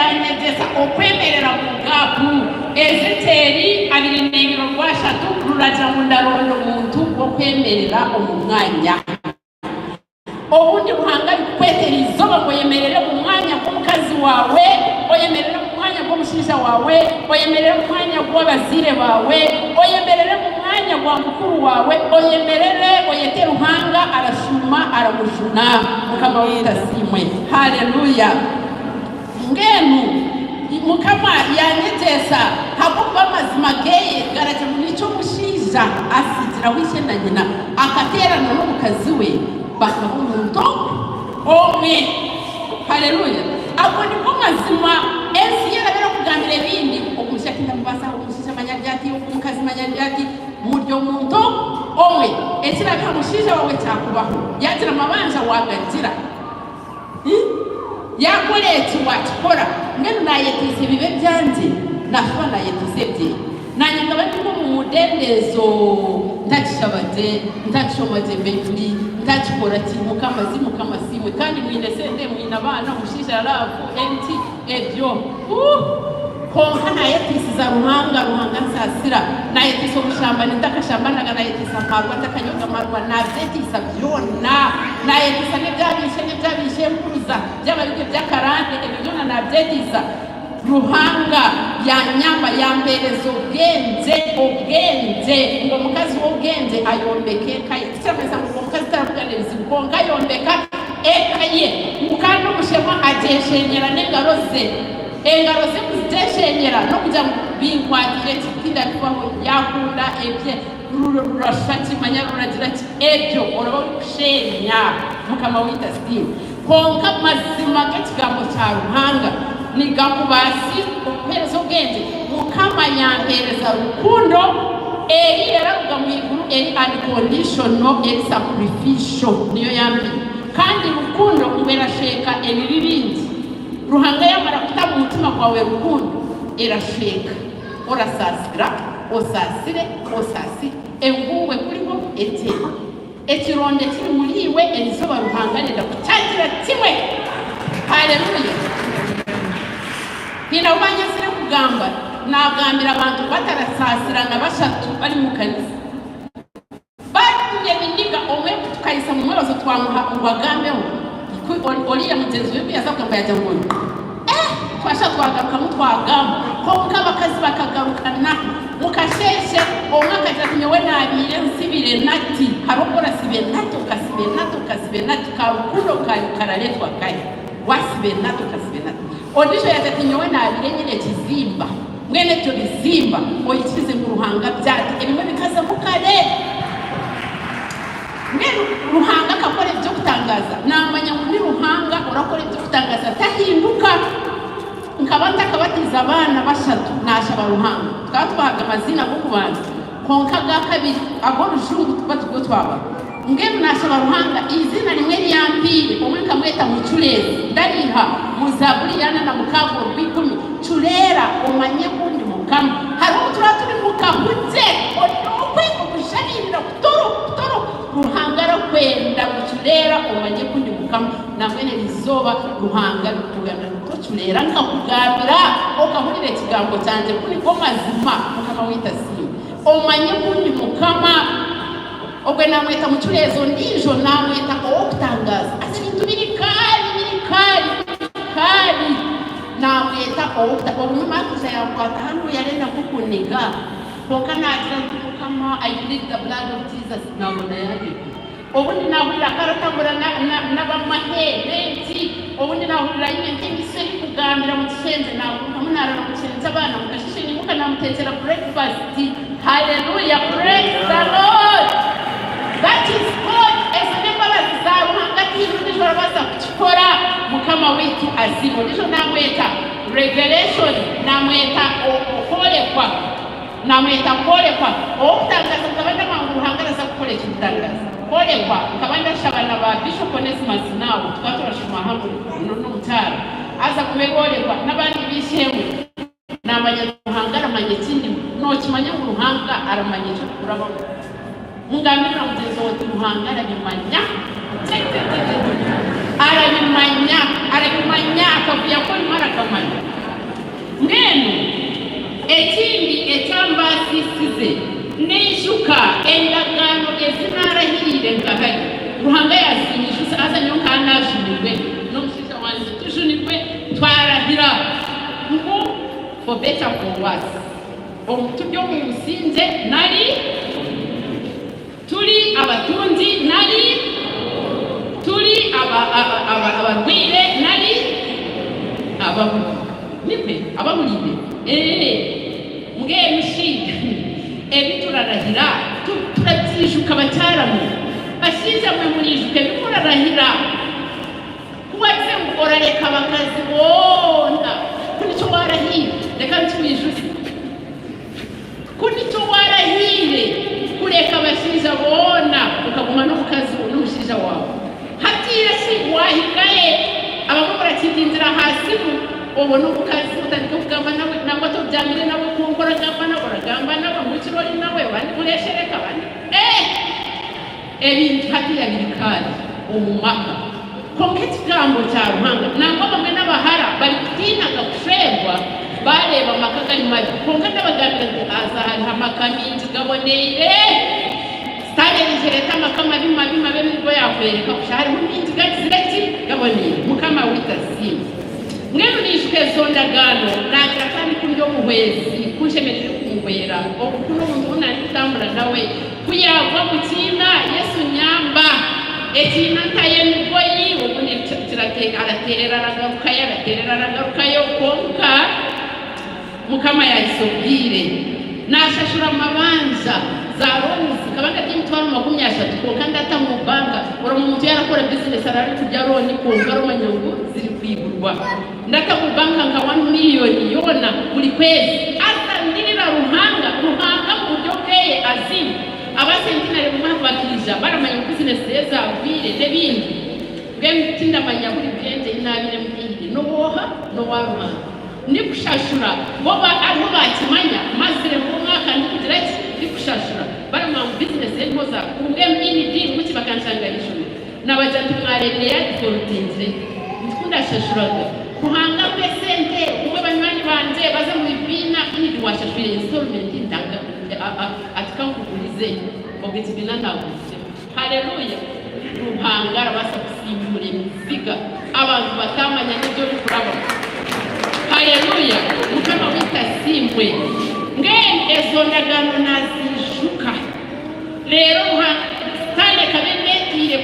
yanyegeza okwemerera mu gapu eziteri abirindiro rwashatu ruraja mu ndarondo muntu okwemerera omumwanya obundi buhanga bikwetera izoba ngo yemerere mu mwanya gw'omukazi wawe oyemerere mu mwanya gw'omushisha wawe oyemerere mu mwanya gw'abazire bawe oyemerere mu mwanya gwa mukuru wawe oyemerere oyete ruhanga arashuma aramushuna mukama w'itasimwe haleluya ngenu mukama yanyegeza hakuba mazima geye garaje mu mico mushisha asitira wishe na nyina akaterana n'umukazi we bakabumuntu omwe haleluya abo ni ko mazima ensi yarabera kugambira ibindi okushakira mubasa okushisha manyaryati okumukazi manyaryati muryo muntu omwe ekira kamushisha wawe cyakubaho yagira amabanja wagagira yakoretse wakikora ngeno nayetise bibe byanje nashwa nayetise bye nanyanga bati ko mu mudendezo ndakishabade ndakishomaje mbefuri ndakikora ati mukama simwe kandi mwine sende mwine abana mushisha rafu enti ebyo konka nayetise za ruhanga nsasira nayetise umushamba ndakashambanaga nayetise amarwa ndakanyoga amarwa navyetisa byona nayetise n'ibyabishe mpuruza by'abaribwe by'akarande ebyo navyetisa ruhanga yanyamba yambereza ubwenge ngo mukazi w'ubwenge ayombeke kaye cyameza ngo mukazi taravuganiriza konka yombeka ekaye ukandi umushema ajeshenyera n'engaro ze kuziteshenyera no kugira ngo binkwagire kitinda kubaho yakunda ebye rurashaki manyaruragira ati ebyo oraba kushenya mukama wita steve konka mazima k'ikigambo cya ruhanga nigakubasi okuhereza ubwenge mukama yampereza rukundo eri yaravuga mu iguru eri unconditional eri sacrificial niyo yambi kandi rukundo uberasheka eririndi ruhanga yamara kuta mu mutima kwawe rukundo erasheka orasasira osasi enguwe kuriho etema ekironde kiri muriwe erizoba ruhanga renda kucyagira kimwe haleluya hina ubanyazire kugamba nagambira abantu batarasasirana bashatu bari mu kanisa batumye bindiga omwe tukayisa mu mwebazo twamuha ubagambeho oliya mugenzi we yaza kugamba yajya ngo twasha twagaruka mutwagamba ko mukabakazi bakagarukana mukasheshe omwe akagira ati nyewe nabire nsibire nati harokora sibe nati ukasibe nati karukundo kayo karaletwa kayo wasibe nati ukasibe nati odisho yatati nyewe nabire nyine kizimba mwene cyo bizimba oyikize mu ruhanga byati ebimwe bikaza mukare mwene ruhanga akakora ibyo gutangaza namanya muri ruhanga urakora ibyo gutangaza tahinduka nkaba ndakabatiza abana bashatu nashaba ruhanga twatwaga amazina go kubanza konka ga kabiri agorujungu tubatugo twaba ngemu nashaba ruhanga izina rimwe ryampire umwe kamweta mu Curezi ndariha muzaburi yana na mukago rw'ikumi Curera umanye kundi mukama hari uturaturi mukahuje odokwe kubushanira kutoro ruhanga kwenda mu Curera umanye kundi mukama namwene rizoba ruhanga kugana to Curera nkakugambira okahurire kigambo cyanje kuri ko mazima mukama witasi umanye kundi mukama ogwe namweta mu Curezo ndijo namweta okutangaza ati bintu biri kali namweta okutangaza omuma kuza yakwata hano yarenda kukuniga konka nagira mukama I plead the blood of Jesus nabona yaje obundi nahurira karatambura n'abamahebenti obundi nahurira ibintu biseri kugambira mu kisenze navuga munara mu kisenze abana mukashishe nimuka namutekera breakfast hallelujah praise the Lord. That is God as a member of the hangati ndijo baza kuchikora mukama wetu azimo ndijo namweta revelation namweta okolekwa namweta kolekwa okutangaza kabanda mangu hangaraza kukoleka itangaza kolekwa kabanda shabana ba Bishop Onesimus nawo twatorashima hamwe no mutara aza kubegolekwa nabandi bishemwe namanya hangara manye kindi no kimanya uruhanga aramanye cyo kuraba mungamira mugenzi wote ruhanga arabimanya arabimanya akavuya ko mara kamanya for better for worse. Tujya mu businze nari turi abatunzi nari turi abarwire nari ababuriye mbwe mushinga ebi turarahira turabyishuka bacyaramu basize mwe murijuke bikurarahira kuwaze ngora reka bakazi bona kunico warahire reka ntwijuze kunico warahire kureka basize bona ukaguma no kukazi n'umushiza wawe hatira si wahigaye abakora kidinzira hasi ubona ubukazi utandika kugamba nawe nangwa to byamire nawe kunkora gamba nawe mu kirori nawe bandi mureshereka bandi ebintu hatira birikari umumaka konkreti gambo cya ruhanga nangwa bamwe n'abahara bari kutinaga kushegwa bareba amakaga ni mabi konka n'abagambira azahari hamakamindi gaboneye stade njereta amakama bimabi nibwo yakwereka kushari mu minzi gati gaboneye mukama witasimu mwenu nishwe zondagano nagira kandi kuryo muhwezi kunjemerere kumuhwera okuno umuntu unanditambura nawe kuyagwa mukina Yesu nyamba ekina ntaye mugoyi ubundi tirateka araterera aragaruka yo konka mukama yayisobwire nashashura amabanja za ronzi kabanga ry'imtwaro 30 konka ndata mu banka ora mu mutwe yarakora business arari kujya roni konka romanyungu ziri kwigurwa ndata mu banka nka 1 million yona buri kwezi asa ndirira ruhanga mu buryo bweye azim abasentinare mu mabakirija baramanya business yeza bwire nebindi bwemtinda manya buri byende inabire mbindi no boha no waruma ni kushashura boba ariho bakimanya mazire mu mwaka ndikugira iki kushashura barama business y'impoza ubwemini ndi muki bakansanganisha nabajya tumwarelera dikorutinze ndikunda shashuraga kuhanga pesente kumwe banywanyi banje baza mu bibina ndi washashura installment ndanga atikankugurize ogiti binandaguze haleluya ruhangara basa kusimbure miziga abantu batamanya n'ibyo bikuraba haleluya mukama witasimbwe ngene ezondagano nazishuka rero ha stane kabene tire